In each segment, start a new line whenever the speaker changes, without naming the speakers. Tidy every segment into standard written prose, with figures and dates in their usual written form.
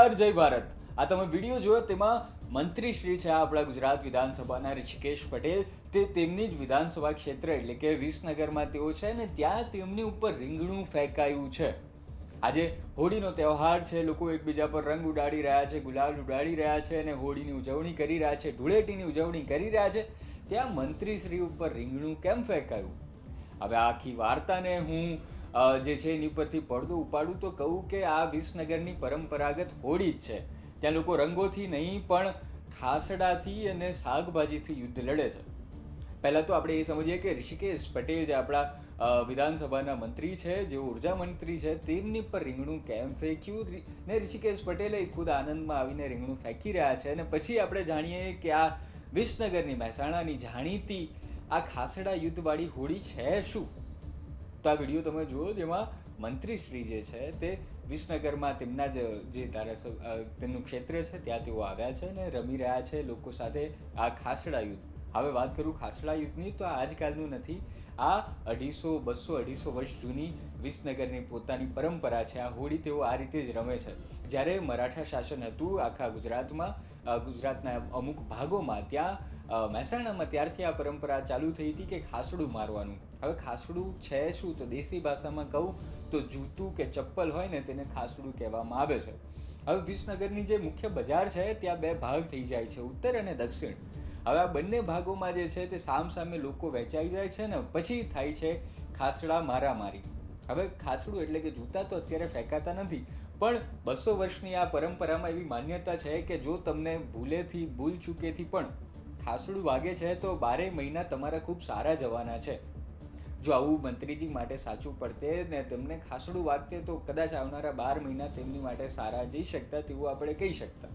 નમસ્કાર, જય ભારત। આ તમે વિડીયો જોયો તેમાં મંત્રી શ્રી છે આપણા ગુજરાત વિધાનસભાના ઋષિકેશ પટેલ, તે તેમની જ વિધાનસભા ક્ષેત્ર એટલે કે વિસનગરમાં તેઓ છે ને ત્યાં તેમની ઉપર રીંગણું ફેંકાયું છે। આજે હોળીનો તહેવાર છે, લોકો એકબીજા પર રંગ ઉડાડી રહ્યા છે, ગુલાલ ઉડાડી રહ્યા છે અને હોળીની ઉજવણી કરી રહ્યા છે, ધૂળેટીની ઉજવણી કરી રહ્યા છે। ત્યાં મંત્રી શ્રી ઉપર રીંગણું કેમ ફેંકાયું? હવે આખી વાર્તાને હું જે છે એની પરથી પડદો ઉપાડું તો કહું કે આ વિસનગરની પરંપરાગત હોળી જ છે। ત્યાં લોકો રંગોથી નહીં પણ ખાસડાથી અને શાકભાજીથી યુદ્ધ લડે છે। પહેલાં તો આપણે એ સમજીએ કે ઋષિકેશ પટેલ જે આપણા વિધાનસભાના મંત્રી છે, જે ઉર્જા મંત્રી છે, તેમની પર રીંગણું કેમ ફેંક્યું ને ઋષિકેશ પટેલે ખુદ આનંદમાં આવીને રીંગણું ફેંકી રહ્યા છે। અને પછી આપણે જાણીએ કે આ વિસનગરની મહેસાણાની જાણીતી આ ખાસડા યુદ્ધવાળી હોળી છે શું? તો આ વિડીયો તમે જુઓ, જેમાં મંત્રી શ્રી જે છે તે વિસનગરમાં તેમના જ જે તેમનું ક્ષેત્ર છે ત્યાં તેઓ આવ્યા છે અને રમી રહ્યા છે લોકો સાથે આ ખાસડા યુદ્ધ। હવે વાત કરું ખાસડા યુદ્ધની, તો આ આજકાલનું નથી, આ 250, 200 વર્ષ જૂની વિસનગરની પોતાની પરંપરા છે। આ હોળી તેઓ આ રીતે જ રમે છે। જ્યારે મરાઠા શાસન હતું આખા ગુજરાતમાં, ગુજરાતના અમુક ભાગોમાં, ત્યાં મહેસાણામાં, ત્યારથી આ પરંપરા ચાલુ થઈ હતી કે ખાસડું મારવાનું। હવે ખાસડું છે શું? તો દેશી ભાષામાં કહું તો જૂતું કે ચપ્પલ હોય ને તેને ખાસડું કહેવામાં આવે છે। હવે વિસનગરની જે મુખ્ય બજાર છે ત્યાં બે ભાગ થઈ જાય છે, ઉત્તર અને દક્ષિણ। હવે આ બંને ભાગોમાં જે છે તે સામસામે લોકો વહેંચાઈ જાય છે ને પછી થાય છે ખાસડા મારામારી। હવે ખાસડું એટલે કે જૂતા તો અત્યારે ફેંકાતા નથી, પણ 200 વર્ષની આ પરંપરામાં એવી માન્યતા છે કે જો તમને ભૂલ ચૂકેથી પણ ખાસડું વાગે છે તો 12 મહિના તમારા ખૂબ સારા જવાના છે। જો આવું મંત્રીજી માટે સાચું પડતે ને તેમને ખાસડું વાગતે તો કદાચ આવનારા 12 મહિના તેમની માટે સારા જઈ શકતા તેવું આપણે કહી શકતા।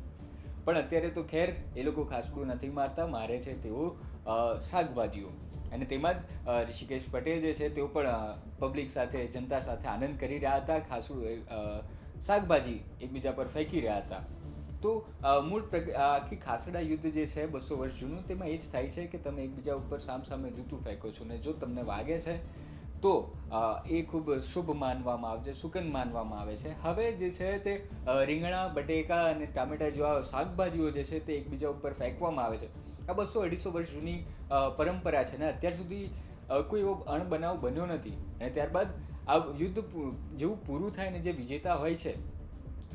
પણ અત્યારે તો ખેર એ લોકો ખાસડું નથી મારતા, મારે છે તેઓ શાકભાજીઓ। અને તેમાં જ ઋષિકેશ પટેલ જે છે તેઓ પણ પબ્લિક સાથે, જનતા સાથે આનંદ કરી રહ્યા હતા, ખાસડું શાકભાજી એકબીજા પર ફેંકી રહ્યા હતા। તો મૂળ આખી ખાસડા યુદ્ધ જે છે 200 વર્ષ જૂનું, તેમાં એ જ થાય છે કે તમે એકબીજા ઉપર સામસામે જૂતું ફેંકો છો ને જો તમને વાગે છે તો એ ખૂબ શુભ માનવામાં આવે છે, સુગંધ માનવામાં આવે છે। હવે જે છે તે રીંગણા, બટેકા અને ટામેટા જેવા શાકભાજીઓ જે છે તે એકબીજા ઉપર ફેંકવામાં આવે છે। આ 200-250 વર્ષ જૂની પરંપરા છે ને અત્યાર સુધી કોઈ એવો અણબનાવ બન્યો નથી। અને ત્યારબાદ આ યુદ્ધ જેવું પૂરું થાય ને જે વિજેતા હોય છે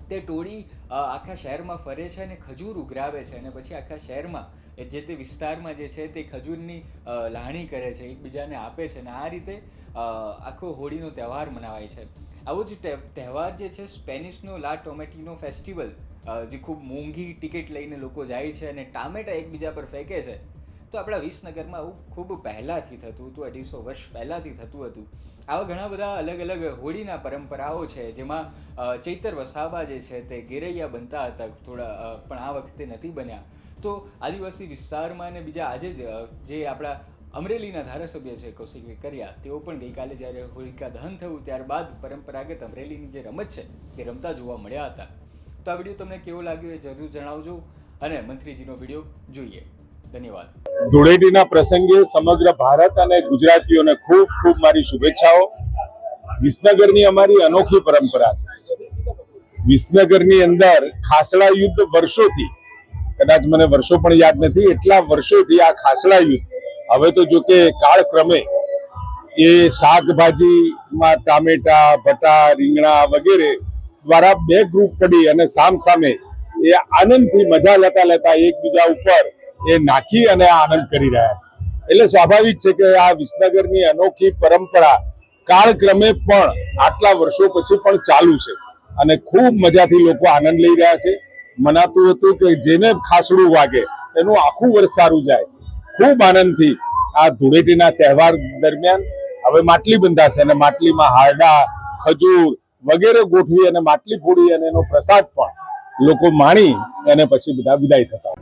તે ટોળી આખા શહેરમાં ફરે છે અને ખજૂર ઉઘરાવે છે અને પછી આખા શહેરમાં જે તે વિસ્તારમાં જે છે તે ખજૂરની લાણી કરે છે, એકબીજાને આપે છે અને આ રીતે આખો હોળીનો તહેવાર મનાવાય છે। આવો જ તહેવાર જે છે સ્પેનિશનો લા ટોમેટિનો ફેસ્ટિવલ, જે ખૂબ મોંઘી ટિકિટ લઈને લોકો જાય છે અને ટામેટા એકબીજા પર ફેંકે છે, તો આપણા વિસનગરમાં આવું ખૂબ પહેલાંથી થતું હતું, 250 વર્ષ પહેલાંથી થતું હતું। આવા ઘણા બધા અલગ અલગ હોળીના પરંપરાઓ છે, જેમાં ચૈતર વસાવા જે છે તે ગેરૈયા બનતા હતા થોડા, પણ આ વખતે નથી બન્યા। તો આદિવાસી વિસ્તારમાં અને બીજા આજે જે આપણા અમરેલીના ધારાસભ્ય છે કૌશિક વેકરિયા, તેઓ પણ ગઈકાલે જ્યારે હોલિકા દહન થયું ત્યારબાદ પરંપરાગત અમરેલીની જે રમત છે તે રમતા જોવા મળ્યા હતા। તો આ વિડીયો તમને કેવો લાગ્યો એ જરૂર જણાવજો અને મંત્રીજીનો વિડીયો જોઈએ। ધન્યવાદ।
ધૂળેટીના પ્રસંગે સમગ્ર ભારત અને ગુજરાતીઓને ખૂબ ખૂબ મારી શુભેચ્છાઓ। વિસનગરની અમારી અનોખી પરંપરા છે। વિસનગરની અંદર ખાસડા યુદ્ધ વર્ષોથી, કદાચ મને વર્ષો પણ યાદ નથી, એટલા વર્ષોથી આ ખાસડા યુદ્ધ, હવે તો જો કે કાળક્રમે એ શાકભાજીમાં ટામેટા, ભટા, રીંગણા વગેરે દ્વારા બે ગ્રુપ પડી અને સામસામે એ આનંદથી મજા લેતા એકબીજા ઉપર એ નાખી અને આનંદ કરી રહ્યા। એટલે સ્વાભાવિક છે કે આ વિસનગરની અનોખી પરંપરા કાળક્રમે પણ આટલા વર્ષો પછી પણ ચાલુ છે અને ખૂબ મજાથી લોકો આનંદ લઈ રહ્યા છે। મનાતું હતું કે જેને ખાસડું વાગે એનું આખું વર્ષ સારું જાય। ખૂબ આનંદથી આ ધૂળેટીના તહેવાર દરમિયાન હવે માટલી બંધાશે અને માટલીમાં હારડા, ખજૂર વગેરે ગોઠવી અને માટલી ફોડી અને એનો પ્રસાદ પણ લોકો માણી અને પછી બધા વિદાય થતા।